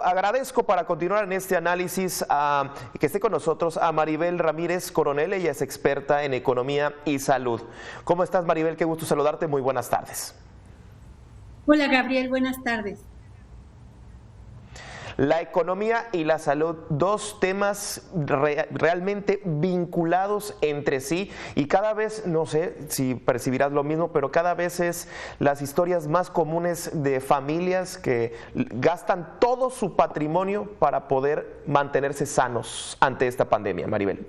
Agradezco para continuar en este análisis que esté con nosotros a Maribel Ramírez Coronel. Ella es experta en economía y salud. ¿Cómo estás, Maribel? Qué gusto saludarte. Muy buenas tardes. Hola, Gabriel. Buenas tardes. La economía y la salud, dos temas realmente vinculados entre sí, y cada vez, no sé si percibirás lo mismo, pero cada vez es las historias más comunes de familias que gastan todo su patrimonio para poder mantenerse sanos ante esta pandemia. Maribel.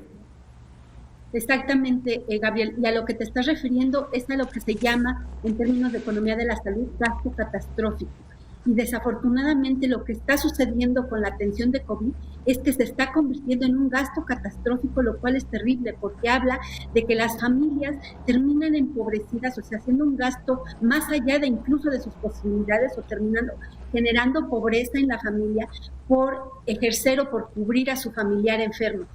Exactamente, Gabriel. Y a lo que te estás refiriendo es a lo que se llama, en términos de economía de la salud, gasto catastrófico. Y desafortunadamente lo que está sucediendo con la atención de COVID es que se está convirtiendo en un gasto catastrófico, lo cual es terrible porque habla de que las familias terminan empobrecidas, o sea, haciendo un gasto más allá de incluso de sus posibilidades, o terminando generando pobreza en la familia por ejercer o por cubrir a su familiar enfermo.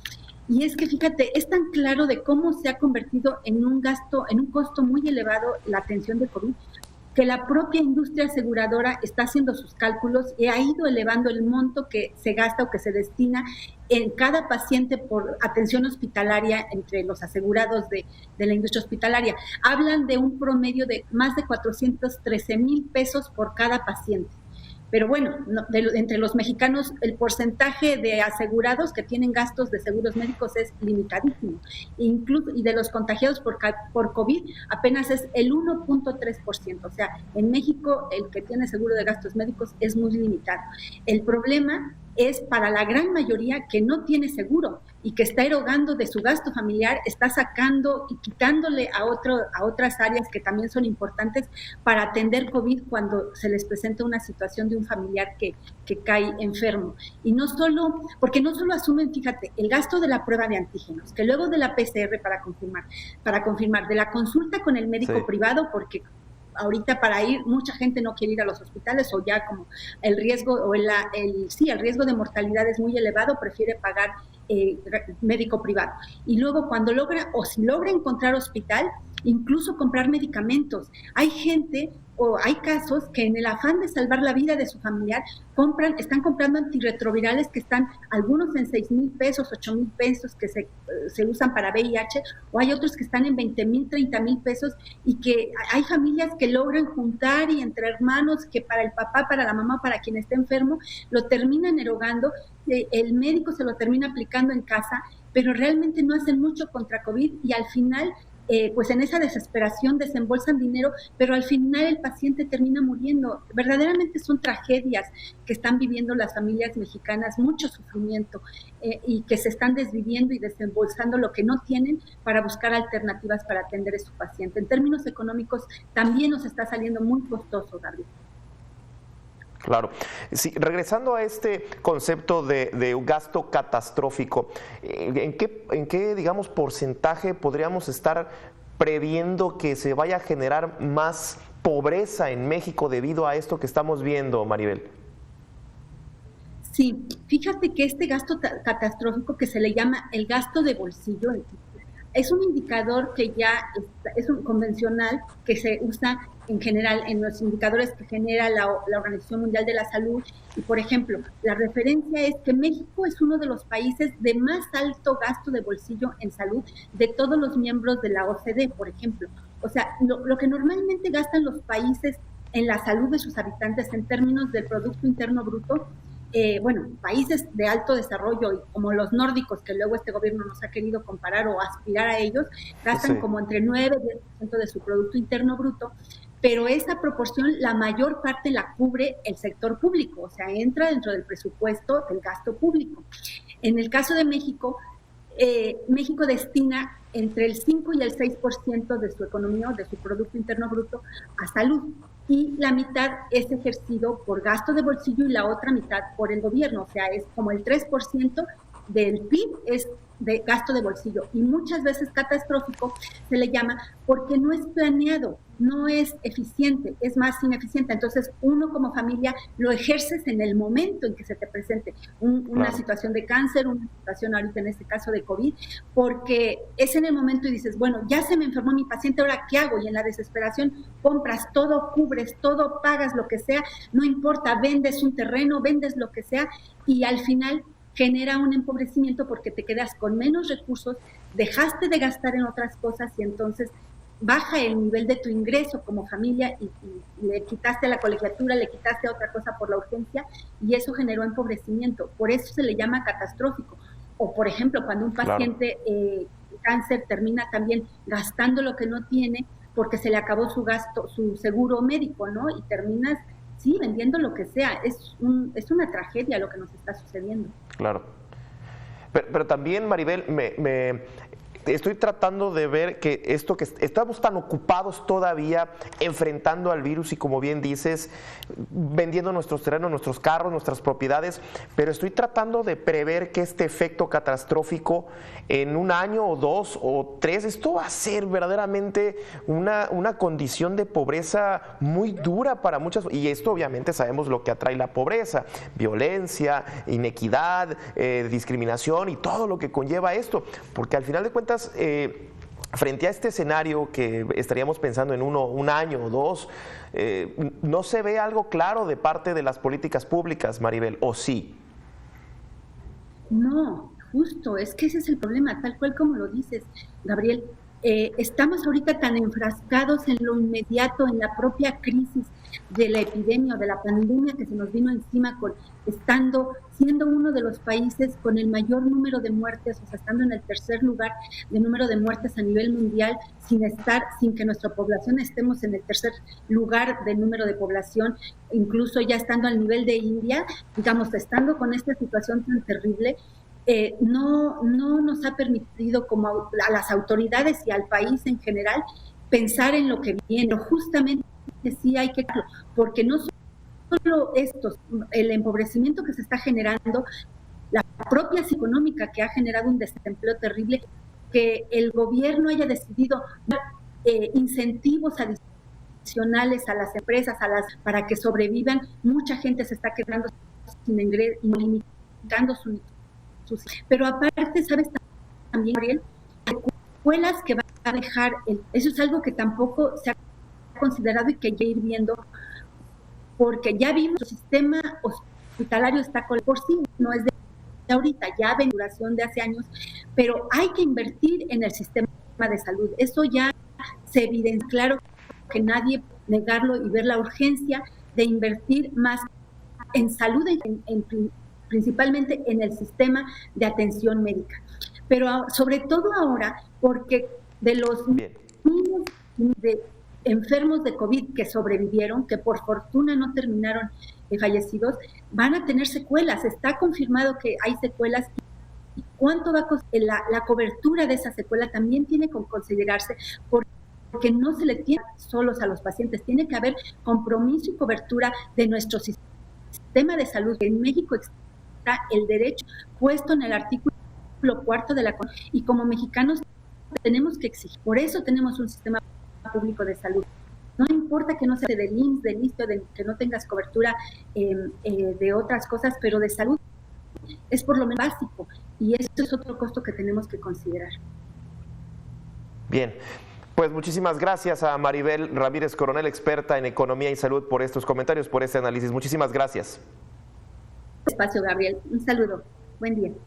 Y es que fíjate, es tan claro de cómo se ha convertido en un gasto, en un costo muy elevado la atención de COVID, que la propia industria aseguradora está haciendo sus cálculos y ha ido elevando el monto que se gasta o que se destina en cada paciente por atención hospitalaria entre los asegurados de la industria hospitalaria. Hablan de un promedio de más de 413,000 pesos por cada paciente. Pero bueno, entre los mexicanos el porcentaje de asegurados que tienen gastos de seguros médicos es limitadísimo. Incluso, y de los contagiados por COVID apenas es el 1.3%. O sea, en México el que tiene seguro de gastos médicos es muy limitado. El problema es para la gran mayoría que no tiene seguro y que está erogando de su gasto familiar, está sacando y quitándole a otras áreas que también son importantes para atender COVID cuando se les presenta una situación de un familiar que cae enfermo. Y no solo, porque no solo asumen, fíjate, el gasto de la prueba de antígenos, que luego de la PCR para confirmar, de la consulta con el médico privado, porque ahorita para ir, mucha gente no quiere ir a los hospitales o ya como el riesgo o el riesgo de mortalidad es muy elevado, prefiere pagar médico privado. Y luego cuando si logra encontrar hospital, incluso comprar medicamentos. Hay gente o hay casos que en el afán de salvar la vida de su familiar están comprando antirretrovirales que están algunos en 6,000 pesos, 8,000 pesos que se usan para VIH, o hay otros que están en 20,000, 30,000 pesos, y que hay familias que logran juntar y entre hermanos que para el papá, para la mamá, para quien esté enfermo, lo terminan erogando, el médico se lo termina aplicando en casa, pero realmente no hacen mucho contra COVID y al final pues en esa desesperación desembolsan dinero, pero al final el paciente termina muriendo. Verdaderamente son tragedias que están viviendo las familias mexicanas, mucho sufrimiento y que se están desviviendo y desembolsando lo que no tienen para buscar alternativas para atender a su paciente. En términos económicos también nos está saliendo muy costoso, Gabriel. Claro. Sí, regresando a este concepto de un gasto catastrófico, ¿en qué, digamos, porcentaje podríamos estar previendo que se vaya a generar más pobreza en México debido a esto que estamos viendo, Maribel? Sí, fíjate que este gasto catastrófico que se le llama el gasto de bolsillo es un indicador que ya es un convencional que se usa en general en los indicadores que genera la Organización Mundial de la Salud. Y, por ejemplo, la referencia es que México es uno de los países de más alto gasto de bolsillo en salud de todos los miembros de la OCDE, por ejemplo. O sea, lo que normalmente gastan los países en la salud de sus habitantes en términos del Producto Interno Bruto, países de alto desarrollo y como los nórdicos, que luego este gobierno nos ha querido comparar o aspirar a ellos, gastan como entre 9 y 10% de su Producto Interno Bruto, pero esa proporción la mayor parte la cubre el sector público, o sea, entra dentro del presupuesto del gasto público. En el caso de México, México destina entre el 5 y el 6% de su economía, de su Producto Interno Bruto, a salud. Y la mitad es ejercido por gasto de bolsillo y la otra mitad por el gobierno. O sea, es como el 3% del PIB es de gasto de bolsillo, y muchas veces catastrófico se le llama porque no es planeado, no es eficiente, es más ineficiente. Entonces uno como familia lo ejerces en el momento en que se te presente una situación de cáncer, una situación ahorita en este caso de COVID, porque es en el momento y dices, bueno, ya se me enfermó mi paciente, ¿ahora qué hago? Y en la desesperación compras todo, cubres todo, pagas lo que sea, no importa, vendes un terreno, vendes lo que sea, y al final genera un empobrecimiento porque te quedas con menos recursos, dejaste de gastar en otras cosas y entonces baja el nivel de tu ingreso como familia y le quitaste a la colegiatura, le quitaste a otra cosa por la urgencia y eso generó empobrecimiento. Por eso se le llama catastrófico. O, por ejemplo, cuando un paciente cáncer termina también gastando lo que no tiene porque se le acabó su gasto, su seguro médico, ¿no? Y terminas, sí, vendiendo lo que sea. Es una tragedia lo que nos está sucediendo. Claro. Pero también, Maribel, estoy tratando de ver que esto que estamos tan ocupados todavía enfrentando al virus y, como bien dices, vendiendo nuestros terrenos, nuestros carros, nuestras propiedades, pero estoy tratando de prever que este efecto catastrófico en un año o 2 o 3, esto va a ser verdaderamente una condición de pobreza muy dura para muchas, y esto obviamente sabemos lo que atrae la pobreza: violencia, inequidad, discriminación y todo lo que conlleva esto, porque al final de cuentas frente a este escenario que estaríamos pensando en un año o 2, no se ve algo claro de parte de las políticas públicas, Maribel, ¿o sí? No, justo, es que ese es el problema, tal cual como lo dices, Gabriel. Estamos ahorita tan enfrascados en lo inmediato, en la propia crisis de la epidemia o de la pandemia que se nos vino encima, siendo uno de los países con el mayor número de muertes, o sea, estando en el tercer lugar de número de muertes a nivel mundial, sin que nuestra población estemos en el tercer lugar de número de población, incluso ya estando al nivel de India, digamos, estando con esta situación tan terrible. No nos ha permitido como a las autoridades y al país en general pensar en lo que viene. Justamente sí hay que, porque no solo el empobrecimiento que se está generando, la propia económica que ha generado un desempleo terrible, que el gobierno haya decidido dar incentivos adicionales a las empresas, para que sobrevivan. Mucha gente se está quedando sin ingreso y limitando pero aparte, ¿sabes también, Ariel? Las escuelas que van a dejar, eso es algo que tampoco se ha considerado y que hay que ir viendo, porque ya vimos que el sistema hospitalario está por sí, no es de ahorita, ya ven duración de hace años, pero hay que invertir en el sistema de salud. Eso ya se evidencia, claro que nadie puede negarlo y ver la urgencia de invertir más en salud, principalmente en el sistema de atención médica. Pero sobre todo ahora, porque de los niños enfermos de COVID que sobrevivieron, que por fortuna no terminaron fallecidos, van a tener secuelas. Está confirmado que hay secuelas. ¿Y cuánto va a costar? La cobertura de esa secuela también tiene que considerarse, porque no se le tiene solos a los pacientes. Tiene que haber compromiso y cobertura de nuestro sistema de salud. En México está el derecho puesto en el artículo 4 de la Constitución, y como mexicanos tenemos que exigir. Por eso tenemos un sistema público de salud. No importa que no sea del IMSS, del ISSSTE, que no tengas cobertura de otras cosas, pero de salud es por lo menos básico, y eso es otro costo que tenemos que considerar. Bien. Pues muchísimas gracias a Maribel Ramírez Coronel, experta en economía y salud, por estos comentarios, por este análisis. Muchísimas gracias. Espacio, Gabriel. Un saludo. Buen día.